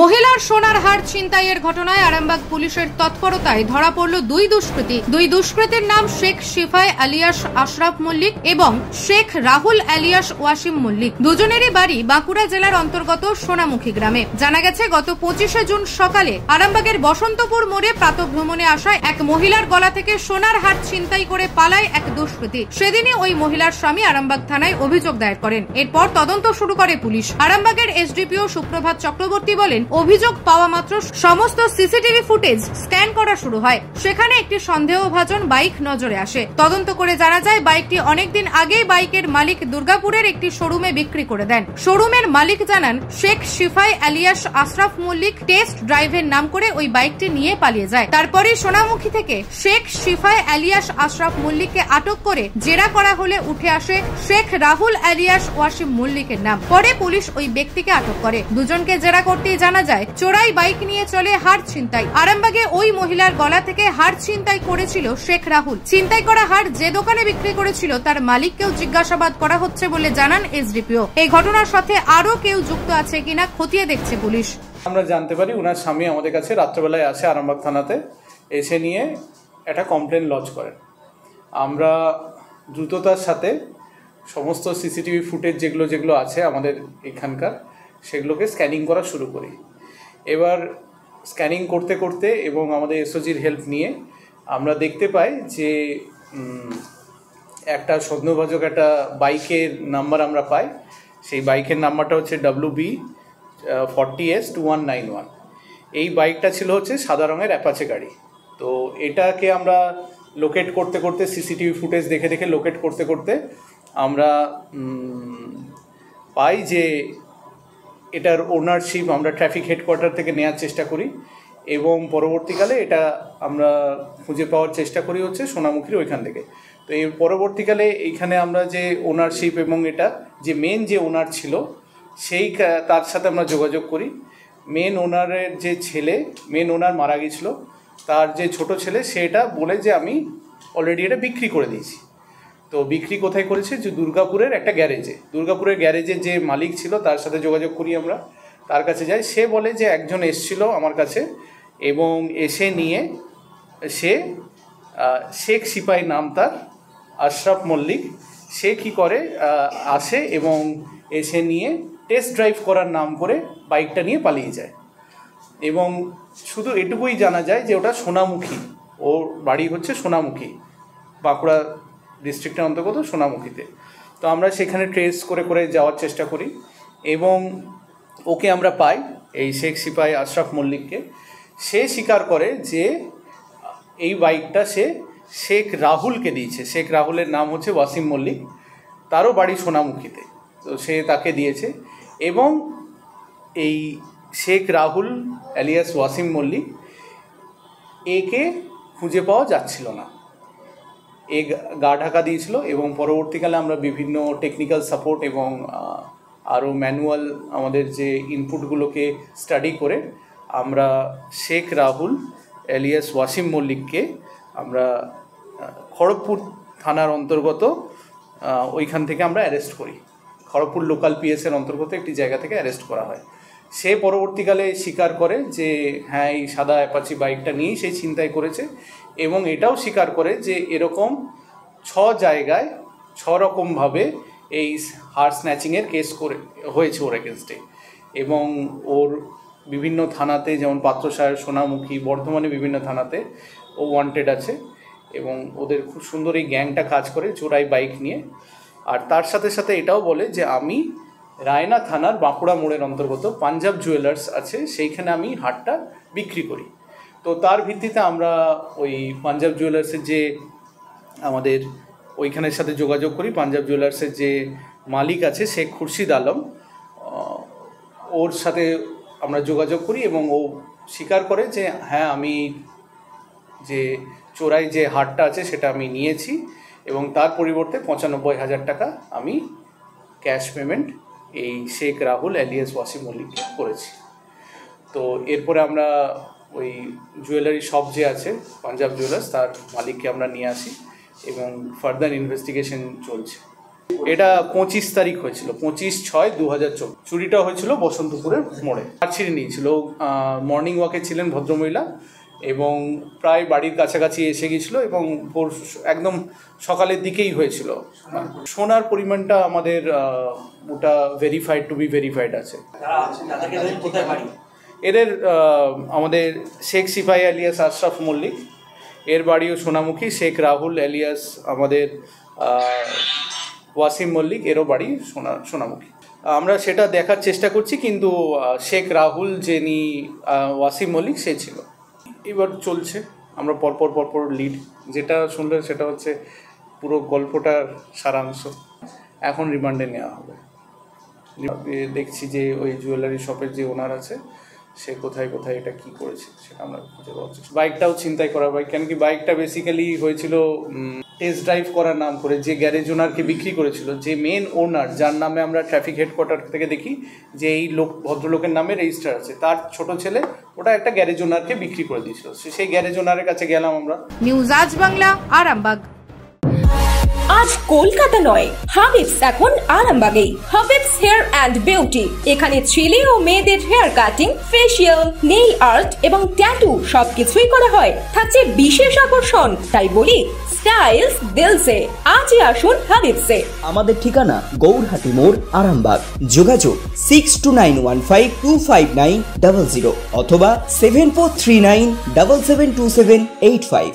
মহিলার সোনার হার ছিনতাইয়ের ঘটনায় আরামবাগ পুলিশের তৎপরতায় ধরা পড়ল দুই দুষ্কৃতীর নাম শেখ শিফাই আলিয়াস আশরাফ মল্লিক এবং শেখ রাহুল আলিয়াস ওয়াসিম মল্লিক। দুজনেরই বাড়ি বাঁকুড়া জেলার অন্তর্গত সোনামুখী গ্রামে। জানা গেছে গত 25শে জুন সকালে আরামবাগের বসন্তপুর মোড়ে প্রাতঃভ্রমণে আসা এক মহিলার গলা থেকে সোনার হার ছিনতাই করে পালায় এক দুষ্কৃতী। সেদিনই ওই মহিলার স্বামী আরামবাগ থানায় অভিযোগ দায়ের করেন। এরপর তদন্ত শুরু করে পুলিশ। আরামবাগের এসডিপিও সুপ্রভাত চক্রবর্তী বলেন, অভিযোগ পাওয়া মাত্র সমস্ত সিসিটিভি ফুটেজ স্ক্যান করা শুরু হয়। সেখানে একটি সন্দেহভাজন বাইক নজরে আসে। তদন্ত করে জানা যায় বাইকটি অনেকদিন আগেই বাইকের মালিক দুর্গাপুরের একটি শোরুমে বিক্রি করে দেন। শোরুমের মালিক জানান, শেখ শিফাই আলিয়াস আশরাফ মল্লিক টেস্ট ড্রাইভের নাম করে ওই বাইকটি নিয়ে পালিয়ে যায়। তারপরে সোনামুখী থেকে শেখ শিফাই আলিয়াস আশরাফ মল্লিককে আটক করে জেরা করা হলে উঠে আসে শেখ রাহুল আলিয়াস ওয়াসিম মল্লিকের নাম। পরে পুলিশ ওই ব্যক্তিকে আটক করে। দুজনকে জেরা করতেই জানা যায় চোরাই বাইক নিয়ে চলে হার ছিনতাই। আরামবাগে ওই মহিলার গলা থেকে হার ছিনতাই করেছিল শেখ রাহুল। ছিনতাই করা হার যে দোকানে বিক্রি করেছিল তার মালিককেও জিজ্ঞাসাবাদ করা হচ্ছে বলে জানান এসডিপিও। এই ঘটনার সাথে আরো কেউ যুক্ত আছে কিনা খতিয়ে দেখছে পুলিশ। আমরা জানতে পারি ওনার স্বামী আমাদের কাছে রাত্রেবেলায় আসে আরামবাগ থানাতে, এসে নিয়ে একটা কমপ্লেন লজ করেন। আমরা দ্রুততার সাথে সমস্ত সিসিটিভি ফুটেজ যেগুলো আছে আমাদের এখানকার, সেগুলোকে স্ক্যানিং করা শুরু করি। এবার স্ক্যানিং করতে করতে এবং আমাদের এসওজির হেল্প নিয়ে আমরা দেখতে পাই যে একটা সন্দেহভাজক একটা বাইকের নাম্বার আমরা পাই। সেই বাইকের নাম্বারটা হচ্ছে WB40S2191। এই বাইকটা ছিল হচ্ছে সাদা রঙের অ্যাপাচে গাড়ি। তো এটাকে আমরা লোকেট করতে করতে, সিসিটিভি ফুটেজ দেখে দেখে লোকেট করতে করতে আমরা পাই যে এটার ওনারশিপ আমরা ট্রাফিক হেডকোয়ার্টার থেকে নেওয়ার চেষ্টা করি এবং পরবর্তীকালে এটা আমরা খুঁজে পাওয়ার চেষ্টা করি হচ্ছে সোনামুখীর ওইখান থেকে। তো এই পরবর্তীকালে এইখানে আমরা যে ওনারশিপ এবং এটা যে মেন যে ওনার ছিল তার সাথে আমরা যোগাযোগ করি। মেন ওনারের যে ছেলে, মেন ওনার মারা গিয়েছিল, তার যে ছোট ছেলে সেটা বলে যে আমি অলরেডি এটা বিক্রি করে দিয়েছি। তো বিক্রি কোথায় করেছে? যে দুর্গাপুরের একটা গ্যারেজে। দুর্গাপুরের গ্যারেজে যে মালিক ছিল তার সাথে যোগাযোগ করি আমরা, তার কাছে যাই। সে বলে যে একজন এসছিল আমার কাছে এবং এসে নিয়ে সে শেখ সিপাই নাম তার আশরাফ মল্লিক, সে কী করে আসে এবং এসে নিয়ে টেস্ট ড্রাইভ করার নাম করে বাইকটা নিয়ে পালিয়ে যায়। এবং শুধু এটুকুই জানা যায় যে ওটা সোনামুখী, ওর বাড়ি হচ্ছে সোনামুখী, বাঁকুড়া ডিস্ট্রিক্টের অন্তর্গত সোনামুখীতে। তো আমরা সেখানে ট্রেস করে করে যাওয়ার চেষ্টা করি এবং ওকে আমরা পাই, এই শেখ সিপাই আশরাফ মল্লিককে। সে স্বীকার করে যে এই বাইকটা সে শেখ রাহুলকে দিয়েছে। শেখ রাহুলের নাম হচ্ছে ওয়াসিম মল্লিক, তারও বাড়ি সোনামুখীতে। তো সে তাকে দিয়েছে এবং এই শেখ রাহুল আলিয়াস ওয়াসিম মল্লিক একে খুঁজে পাওয়া যাচ্ছিল না। এ গা ঢাকা দিয়েছিল এবং পরবর্তীকালে আমরা বিভিন্ন টেকনিক্যাল সাপোর্ট এবং আরও ম্যানুয়াল আমাদের যে ইনপুটগুলোকে স্টাডি করে আমরা শেখ রাহুল আলিয়াস ওয়াসিম মল্লিককে আমরা খড়গপুর থানার অন্তর্গত ওইখান থেকে আমরা অ্যারেস্ট করি। খড়গপুর লোকাল পিএসের অন্তর্গত একটি জায়গা থেকে অ্যারেস্ট করা হয়। সে পরবর্তীকালে স্বীকার করে যে হ্যাঁ, এই সাদা অ্যাপাচি বাইকটা নিয়েই সে ছিনতাই করেছে এবং এটাও স্বীকার করে যে এরকম 6 জায়গায় 6 রকমভাবে এই হার স্ন্যাচিংয়ের কেস হয়েছে ওর এগেনস্টে। এবং ওর বিভিন্ন থানাতে, যেমন পাত্রসাহের, সোনামুখী, বর্ধমানে বিভিন্ন থানাতে ও ওয়ান্টেড আছে এবং ওদের খুব সুন্দর এই গ্যাংটা কাজ করে চোরাই বাইক নিয়ে। আর তার সাথে সাথে এটাও বলে যে আমি রায়না থানার বাঁকুড়া মোড়ের অন্তর্গত পাঞ্জাব জুয়েলার্স আছে, সেইখানে আমি হারটা বিক্রি করি। তো তার ভিত্তিতে আমরা ওই পাঞ্জাব জুয়েলার্সের যে আমাদের ওইখানের সাথে যোগাযোগ করি। পাঞ্জাব জুয়েলার্সের যে মালিক আছে শেখ খুরশিদ আলম, ওর সাথে আমরা যোগাযোগ করি এবং ও স্বীকার করে যে হ্যাঁ, আমি যে চোরাই যে হারটা আছে সেটা আমি নিয়েছি এবং তার পরিবর্তে 95,000 টাকা আমি ক্যাশ পেমেন্ট এই শেখ রাহুল আলিয়াস ওয়াসিম মল্লিককে করেছি। তো এরপরে আমরা ওই জুয়েলারি শপ যে আছে পাঞ্জাব জুয়েলার্স, তার মালিককে আমরা নিয়ে আসি এবং ফার্দার ইনভেস্টিগেশন চলছে। এটা 25 তারিখ হয়েছিল, 25/6/2024। চুরিটা হয়েছিল বসন্তপুরের মোড়ে। ছিঁড়ে নিয়েছিল, মর্নিং ওয়াকে ছিলেন ভদ্রমহিলা এবং প্রায় বাড়ির কাছাকাছি এসে গিয়েছিল এবং একদম সকালের দিকেই হয়েছিল। সোনার পরিমাণটা আমাদের ওটা টু বি ভেরিফাইড আছে। এদের আমাদের শেখ সিফাই আলিয়াস আশরাফ মল্লিক, এর বাড়িও সোনামুখী। শেখ রাহুল আলিয়াস আমাদের ওয়াসিম মল্লিক, এরও বাড়ি সোনামুখী। আমরা সেটা দেখার চেষ্টা করছি, কিন্তু শেখ রাহুল যিনি ওয়াসিম মল্লিক সে ছিল। এবার চলছে, আমরা পরপর লিড যেটা শুনলেন সেটা হচ্ছে পুরো গল্পটার সারাংশ। এখন রিমান্ডে নেওয়া হবে। দেখছি যে ওই জুয়েলারি শপের যে ওনার আছে সে কোথায় এটা কি করেছে সেটা আমরা খুঁজে পাওয়ার চেষ্টা। বাইকটাও ছিনতাই করা বাইক, কেন কি বাইকটা বেসিক্যালি হয়েছিল টেস্ট ড্রাইভ করার নাম করে। যে গ্যারেজ ওনারকে বিক্রি করেছিল, যে মেন ওনার যার নামে আমরা ট্রাফিক হেডকোয়ার্টার থেকে দেখি যে এই ভদ্রলোকের নামে রেজিস্টার আছে, তার ছোট ছেলে ওটা একটা গ্যারেজ ওনারকে বিক্রি করে দিয়েছিল। সেই গ্যারেজ ওনারের কাছে গেলাম আমরা। নিউজ আজ বাংলা, আরামবাগ। আজ কলকাতা নয়, হাবিবস এখন আরামবাগেই। হাবিবস হেয়ার অ্যান্ড বিউটি, এখানে ছেলে ও মেয়েদের hair cutting, facial, nail art এবং ট্যাটু সবকিছুই করা হয়। থাকছে বিশেষ আকর্ষণ, তাই বলি স্টাইলস দিলসে। আজই আসুন হাবিবসে। আমাদের ঠিকানা গৌরহাটি মোড়, আরামবাগ। যোগাযোগ 6291525900 অথবা 7439772785।